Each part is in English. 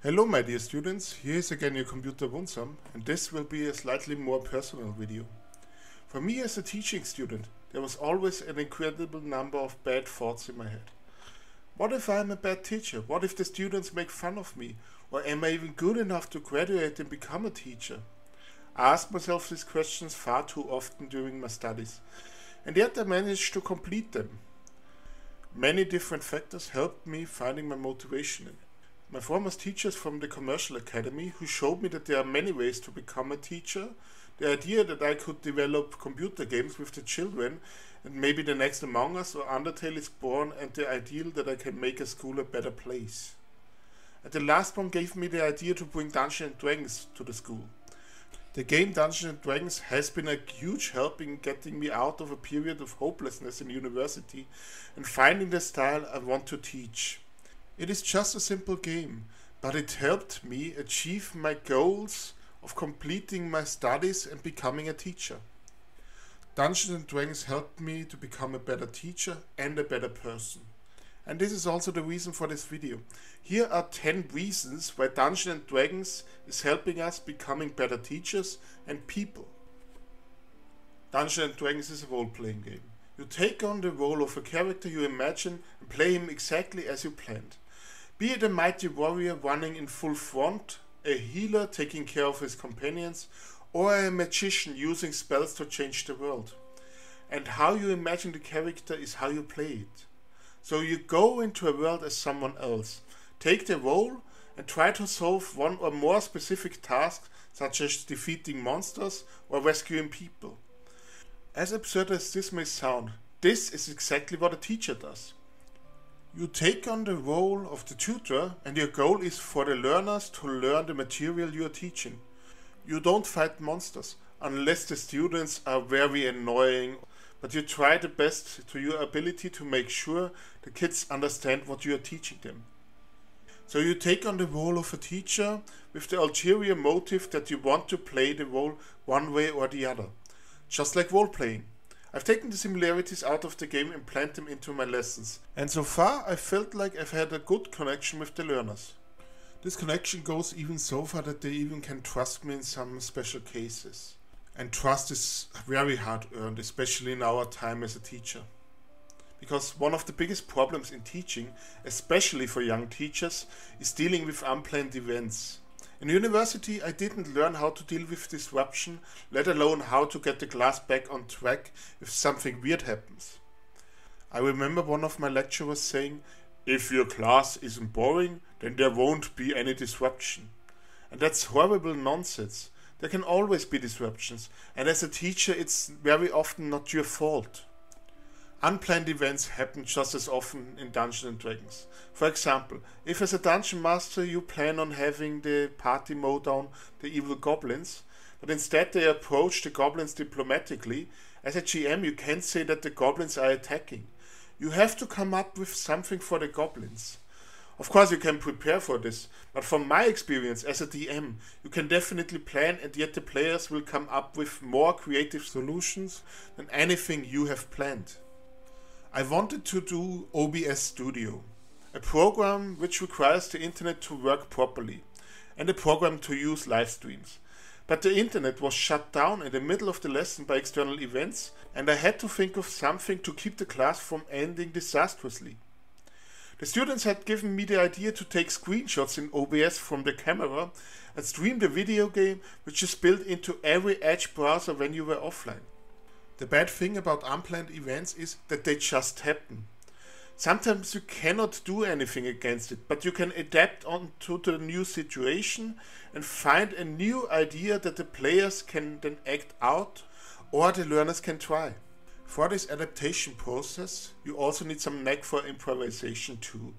Hello my dear students, here is again your computer Wunsam, and this will be a slightly more personal video. For me as a teaching student, there was always an incredible number of bad thoughts in my head. What if I am a bad teacher? What if the students make fun of me? Or am I even good enough to graduate and become a teacher? I asked myself these questions far too often during my studies, and yet I managed to complete them. Many different factors helped me finding my motivation in it. My former teachers from the commercial academy who showed me that there are many ways to become a teacher, the idea that I could develop computer games with the children and maybe the next Among Us or Undertale is born, and the ideal that I can make a school a better place. And the last one gave me the idea to bring Dungeons & Dragons to the school. The game Dungeons & Dragons has been a huge help in getting me out of a period of hopelessness in university and finding the style I want to teach. It is just a simple game, but it helped me achieve my goals of completing my studies and becoming a teacher. Dungeons & Dragons helped me to become a better teacher and a better person. And this is also the reason for this video. Here are 10 reasons why Dungeons & Dragons is helping us becoming better teachers and people. Dungeons & Dragons is a role-playing game. You take on the role of a character you imagine and play him exactly as you planned. Be it a mighty warrior running in full front, a healer taking care of his companions, or a magician using spells to change the world. And how you imagine the character is how you play it. So you go into a world as someone else, take the role and try to solve one or more specific tasks, such as defeating monsters or rescuing people. As absurd as this may sound, this is exactly what a teacher does. You take on the role of the tutor, and your goal is for the learners to learn the material you are teaching. You don't fight monsters, unless the students are very annoying, but you try the best to your ability to make sure the kids understand what you are teaching them. So you take on the role of a teacher with the ulterior motive that you want to play the role one way or the other. Just like role-playing. I've taken the similarities out of the game and planned them into my lessons, and so far I felt like I've had a good connection with the learners. This connection goes even so far that they even can trust me in some special cases. And trust is very hard earned, especially in our time as a teacher. Because one of the biggest problems in teaching, especially for young teachers, is dealing with unplanned events. In university, I didn't learn how to deal with disruption, let alone how to get the class back on track if something weird happens. I remember one of my lecturers saying, "If your class isn't boring, then there won't be any disruption." And that's horrible nonsense. There can always be disruptions, and as a teacher, it's very often not your fault. Unplanned events happen just as often in Dungeons & Dragons. For example, if as a dungeon master you plan on having the party mow down the evil goblins, but instead they approach the goblins diplomatically, as a GM you can't say that the goblins are attacking. You have to come up with something for the goblins. Of course you can prepare for this, but from my experience as a DM, you can definitely plan, and yet the players will come up with more creative solutions than anything you have planned. I wanted to do OBS Studio, a program which requires the internet to work properly, and a program to use live streams. But the internet was shut down in the middle of the lesson by external events, and I had to think of something to keep the class from ending disastrously. The students had given me the idea to take screenshots in OBS from the camera and stream the video game, which is built into every Edge browser when you were offline. The bad thing about unplanned events is that they just happen. Sometimes you cannot do anything against it, but you can adapt onto the new situation and find a new idea that the players can then act out or the learners can try. For this adaptation process, you also need some knack for improvisation too.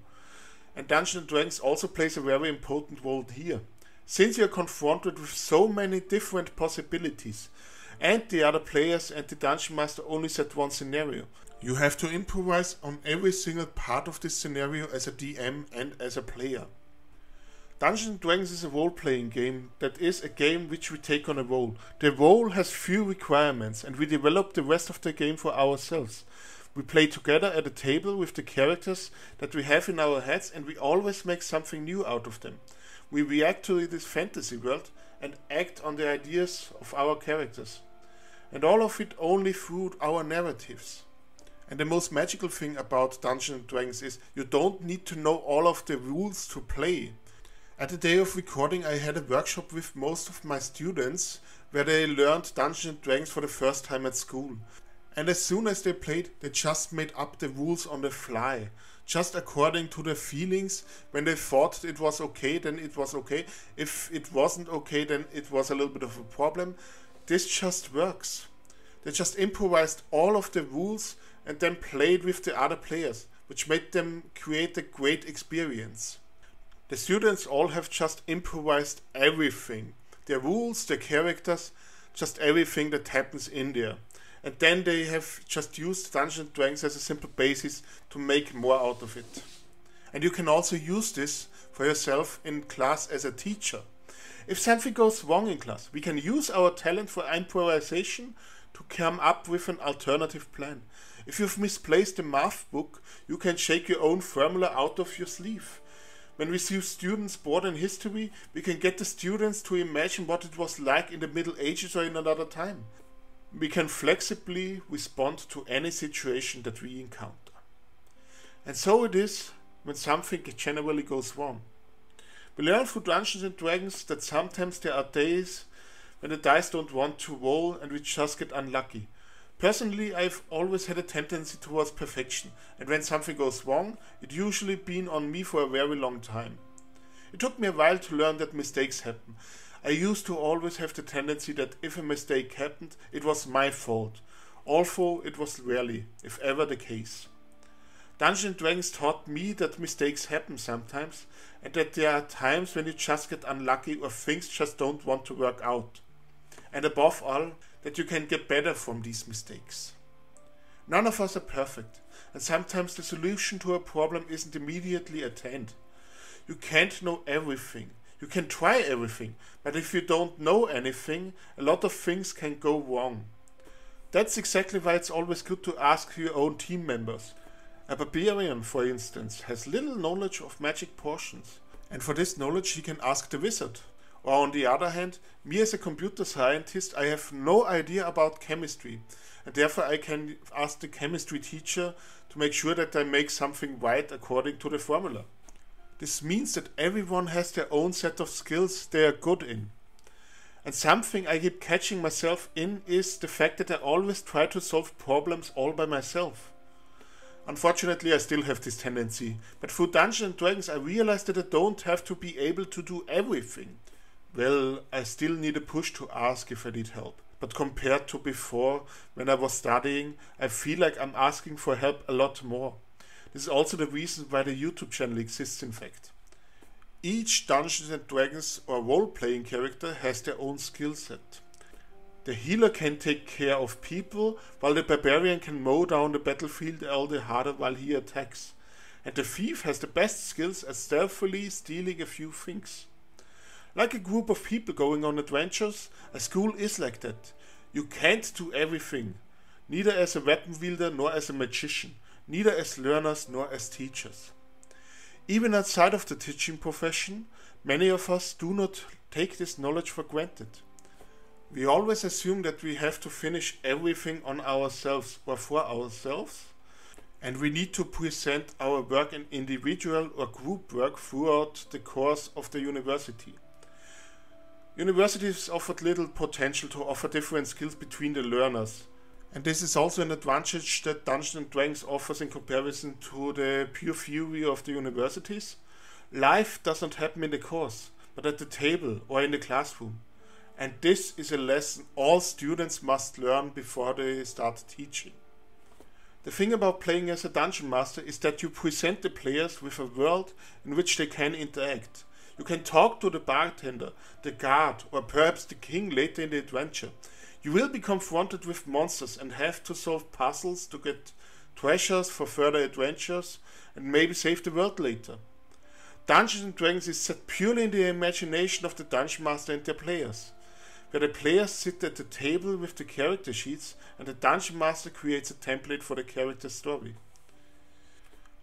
And Dungeons & Dragons also plays a very important role here. Since you're confronted with so many different possibilities, and the other players and the dungeon master only set one scenario, you have to improvise on every single part of this scenario as a DM and as a player. Dungeons & Dragons is a role-playing game that is a game which we take on a role. The role has few requirements and we develop the rest of the game for ourselves. We play together at a table with the characters that we have in our heads, and we always make something new out of them. We react to this fantasy world and act on the ideas of our characters. And all of it only through our narratives. And the most magical thing about Dungeons & Dragons is you don't need to know all of the rules to play. At the day of recording, I had a workshop with most of my students where they learned Dungeons & Dragons for the first time at school. And as soon as they played, they just made up the rules on the fly, just according to their feelings. When they thought it was okay, then it was okay. If it wasn't okay, then it was a little bit of a problem. This just works. They just improvised all of the rules and then played with the other players, which made them create a great experience. The students all have just improvised everything. Their rules, their characters, just everything that happens in there. And then they have just used Dungeons & Dragons as a simple basis to make more out of it. And you can also use this for yourself in class as a teacher. If something goes wrong in class, we can use our talent for improvisation to come up with an alternative plan. If you've misplaced a math book, you can shake your own formula out of your sleeve. When we see students bored in history, we can get the students to imagine what it was like in the Middle Ages or in another time. We can flexibly respond to any situation that we encounter. And so it is when something generally goes wrong. We learn through Dungeons & Dragons that sometimes there are days when the dice don't want to roll and we just get unlucky. Personally, I've always had a tendency towards perfection, and when something goes wrong, it usually been on me for a very long time. It took me a while to learn that mistakes happen. I used to always have the tendency that if a mistake happened, it was my fault, although it was rarely, if ever, the case. Dungeons & Dragons taught me that mistakes happen sometimes, and that there are times when you just get unlucky or things just don't want to work out. And above all, that you can get better from these mistakes. None of us are perfect, and sometimes the solution to a problem isn't immediately at hand. You can't know everything. You can try everything, but if you don't know anything, a lot of things can go wrong. That's exactly why it's always good to ask your own team members. A barbarian, for instance, has little knowledge of magic potions, and for this knowledge he can ask the wizard. Or on the other hand, me as a computer scientist, I have no idea about chemistry, and therefore I can ask the chemistry teacher to make sure that I make something right according to the formula. This means that everyone has their own set of skills they are good in. And something I keep catching myself in is the fact that I always try to solve problems all by myself. Unfortunately, I still have this tendency, but through Dungeons & Dragons I realized that I don't have to be able to do everything. Well, I still need a push to ask if I need help. But compared to before, when I was studying, I feel like I'm asking for help a lot more. This is also the reason why the YouTube channel exists, in fact. Each Dungeons & Dragons or role-playing character has their own skill set. The healer can take care of people, while the barbarian can mow down the battlefield all the harder while he attacks. And the thief has the best skills at stealthily stealing a few things. Like a group of people going on adventures, a school is like that. You can't do everything, neither as a weapon wielder nor as a magician, neither as learners nor as teachers. Even outside of the teaching profession, many of us do not take this knowledge for granted. We always assume that we have to finish everything on ourselves or for ourselves, and we need to present our work in individual or group work throughout the course of the university. Universities offered little potential to offer different skills between the learners. And this is also an advantage that Dungeons & Dragons offers in comparison to the pure theory of the universities. Life doesn't happen in the course, but at the table or in the classroom. And this is a lesson all students must learn before they start teaching. The thing about playing as a dungeon master is that you present the players with a world in which they can interact. You can talk to the bartender, the guard, or perhaps the king later in the adventure. You will be confronted with monsters and have to solve puzzles to get treasures for further adventures and maybe save the world later. Dungeons & Dragons is set purely in the imagination of the dungeon master and their players. where the players sit at the table with the character sheets and the Dungeon Master creates a template for the character story.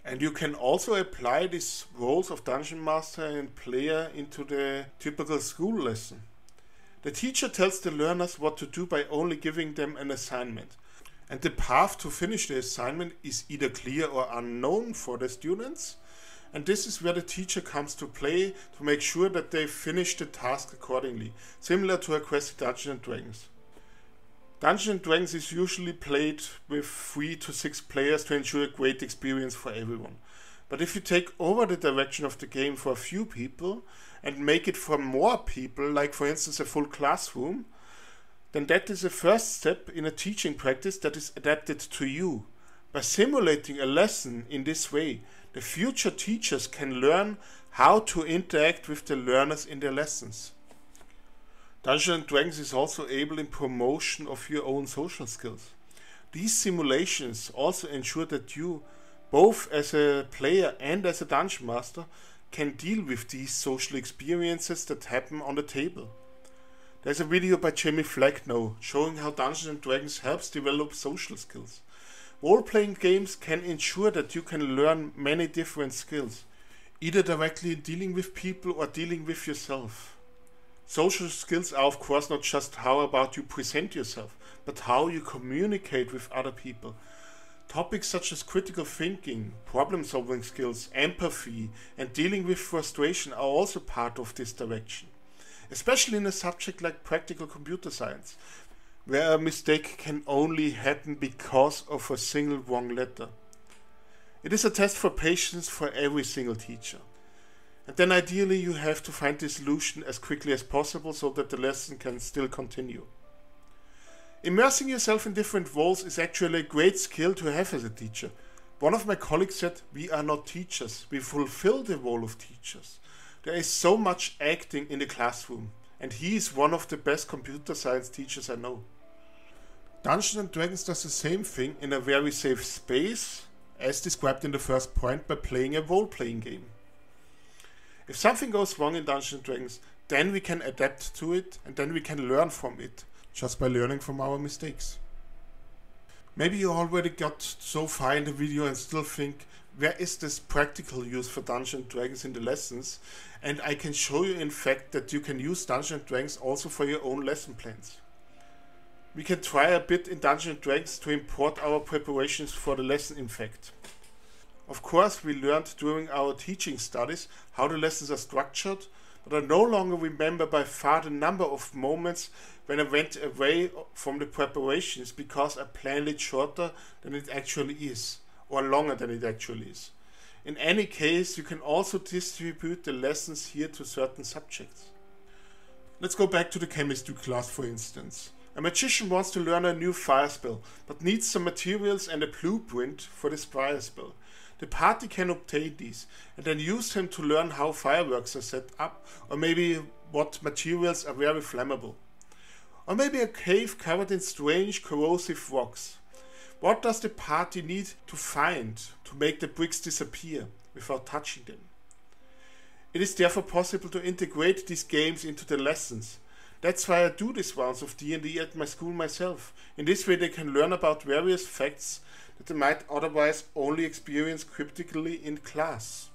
And you can also apply these roles of Dungeon Master and player into the typical school lesson. The teacher tells the learners what to do by only giving them an assignment. And the path to finish the assignment is either clear or unknown for the students. And this is where the teacher comes to play to make sure that they finish the task accordingly, similar to a quest in Dungeons & Dragons. Dungeons & Dragons is usually played with 3 to 6 players to ensure a great experience for everyone. But if you take over the direction of the game for a few people and make it for more people, like for instance a full classroom, then that is a first step in a teaching practice that is adapted to you. By simulating a lesson in this way, the future teachers can learn how to interact with the learners in their lessons. Dungeons & Dragons is also able in promotion of your own social skills. These simulations also ensure that you, both as a player and as a Dungeon Master, can deal with these social experiences that happen on the table. There's a video by Jamie Flagnow showing how Dungeons & Dragons helps develop social skills. Role-playing games can ensure that you can learn many different skills, either directly in dealing with people or dealing with yourself. Social skills are of course not just how about you present yourself, but how you communicate with other people. Topics such as critical thinking, problem-solving skills, empathy, and dealing with frustration are also part of this direction. Especially in a subject like practical computer science, where a mistake can only happen because of a single wrong letter. It is a test for patience for every single teacher. And then ideally you have to find the solution as quickly as possible so that the lesson can still continue. Immersing yourself in different roles is actually a great skill to have as a teacher. One of my colleagues said, "We are not teachers, we fulfill the role of teachers." There is so much acting in the classroom, and he is one of the best computer science teachers I know. Dungeons & Dragons does the same thing in a very safe space, as described in the first point, by playing a role-playing game. If something goes wrong in Dungeons & Dragons, then we can adapt to it and then we can learn from it, just by learning from our mistakes. Maybe you already got so far in the video and still think, where is this practical use for Dungeons & Dragons in the lessons? And I can show you in fact that you can use Dungeons & Dragons also for your own lesson plans. We can try a bit in Dungeons & Dragons to import our preparations for the lesson in fact. Of course, we learned during our teaching studies how the lessons are structured, but I no longer remember by far the number of moments when I went away from the preparations because I planned it shorter than it actually is, or longer than it actually is. In any case, you can also distribute the lessons here to certain subjects. Let's go back to the chemistry class for instance. A magician wants to learn a new fire spell, but needs some materials and a blueprint for this fire spell. The party can obtain these, and then use them to learn how fireworks are set up, or maybe what materials are very flammable. Or maybe a cave covered in strange corrosive rocks. What does the party need to find to make the bricks disappear without touching them? It is therefore possible to integrate these games into the lessons. That's why I do these rounds of D&D at my school myself. In this way they can learn about various facts that they might otherwise only experience cryptically in class.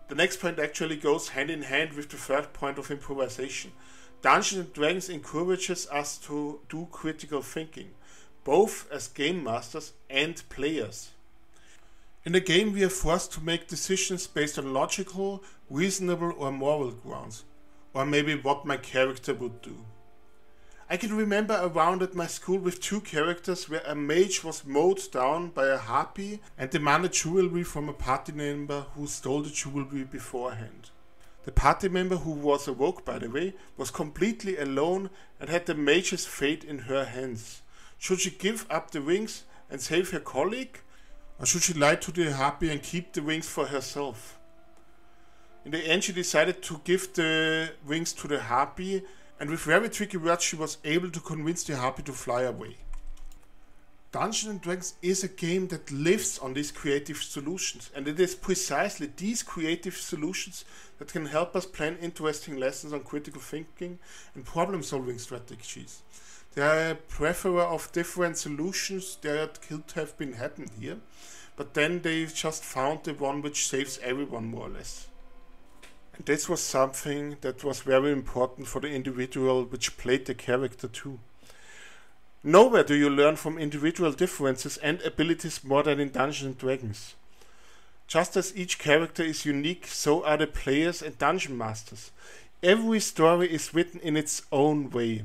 The next point actually goes hand in hand with the third point of improvisation. Dungeons & Dragons encourages us to do critical thinking, both as game masters and players. In the game we are forced to make decisions based on logical, reasonable or moral grounds, or maybe what my character would do. I can remember a round at my school with 2 characters where a mage was mowed down by a harpy and demanded jewelry from a party member who stole the jewelry beforehand. The party member, who was a rogue by the way, was completely alone and had the mage's fate in her hands. Should she give up the rings and save her colleague, or should she lie to the harpy and keep the rings for herself? In the end she decided to give the rings to the harpy, and with very tricky words she was able to convince the harpy to fly away. Dungeons & Dragons is a game that lives on these creative solutions, and it is precisely these creative solutions that can help us plan interesting lessons on critical thinking and problem-solving strategies. There are a plethora of different solutions that could have been happened here, but then they just found the one which saves everyone more or less. And this was something that was very important for the individual which played the character too. Nowhere do you learn from individual differences and abilities more than in Dungeons & Dragons. Just as each character is unique, so are the players and dungeon masters. Every story is written in its own way.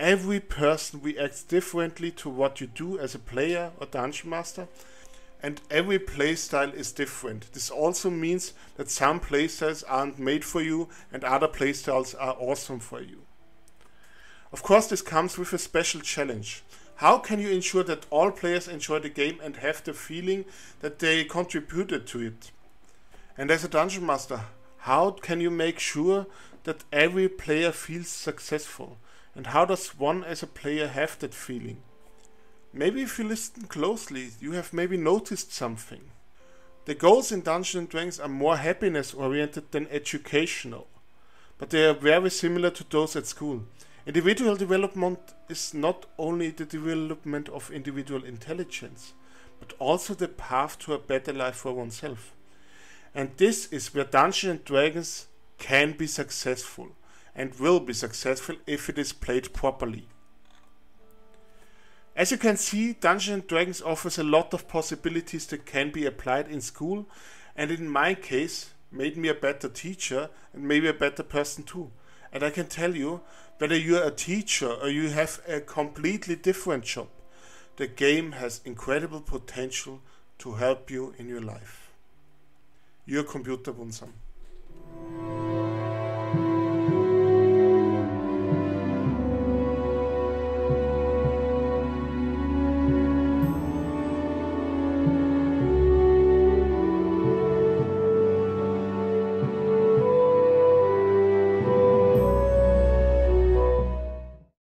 Every person reacts differently to what you do as a player or dungeon master, and every playstyle is different. This also means that some playstyles aren't made for you and other playstyles are awesome for you. Of course, this comes with a special challenge. How can you ensure that all players enjoy the game and have the feeling that they contributed to it? And as a dungeon master, how can you make sure that every player feels successful? And how does one as a player have that feeling? Maybe if you listen closely, you have maybe noticed something. The goals in Dungeons & Dragons are more happiness oriented than educational, but they are very similar to those at school. Individual development is not only the development of individual intelligence, but also the path to a better life for oneself. And this is where Dungeons & Dragons can be successful, and will be successful if it is played properly. As you can see, Dungeons & Dragons offers a lot of possibilities that can be applied in school, and in my case, made me a better teacher and maybe a better person too. And I can tell you, whether you're a teacher or you have a completely different job, the game has incredible potential to help you in your life. Your Computerbunsen.